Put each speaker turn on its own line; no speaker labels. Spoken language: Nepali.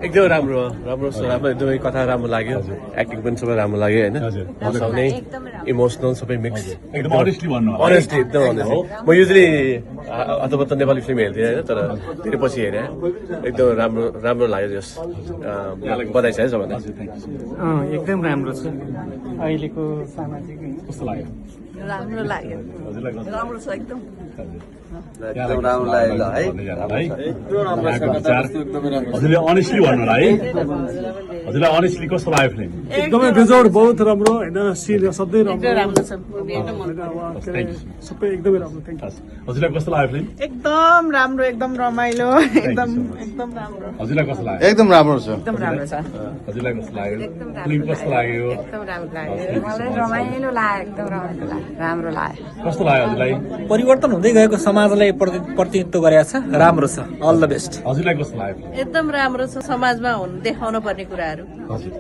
एकदमै राम्रो एकदमै कथा राम्रो लाग्यो एक्टिङ पनि सबै राम्रो लाग्यो होइन हँसाउने इमोसनल सबै मिक्स
एकदम अनेस्टली भन्नु
अनेस्टली एकदम अनेस्टली म युजली अथवा नेपाली फिल्म हेर्थेँ होइन तर धेरै पछि हेरेँ एकदम राम्रो लाग्यो जस बधाई छ है सबैलाई
एकदम राम्रो छ अहिलेको सामाजिक
कस्तो लाग्यो
राम्रो लाग्यो
हजुरलाई कस्तो
राम्रो छ एकदम
एकदम राम्रो लाग्यो है
हजुरले अनेस्टली भन्नु होला है हजुरलाई अनेस्टली कस्तो लाग्यो फिल्म
एकदमै बेजोड बहुत राम्रो होइन सिन सधैँ राम्रो सबै एकदमै राम्रो थ्याङ्क यू
हजुरलाई कस्तो लाग्यो फिल्म
एकदम राम्रो एकदम रमाइलो एकदम राम्रो
हजुरलाई कस्तो लाग्यो
एकदम राम्रो छ
एकदम राम्रो छ
हजुरलाई कस्तो लाग्यो फिल्म कस्तो लाग्यो
एकदम राम्रो लाग्यो मलाई रमाइलो लाग्यो एकदम राम्रो लाग्यो
कस्तो लाग्यो हजुरलाई
परिवर्तन हुँदै गएको समाजलाई प्रतिनिधित्व गरेको छ राम्रो छ अल द बेस्ट
हजुरलाई कस्तो लाग्यो
एकदम राम्रो छ समाजमा देखाउन पर्ने कुराहरू
हजुर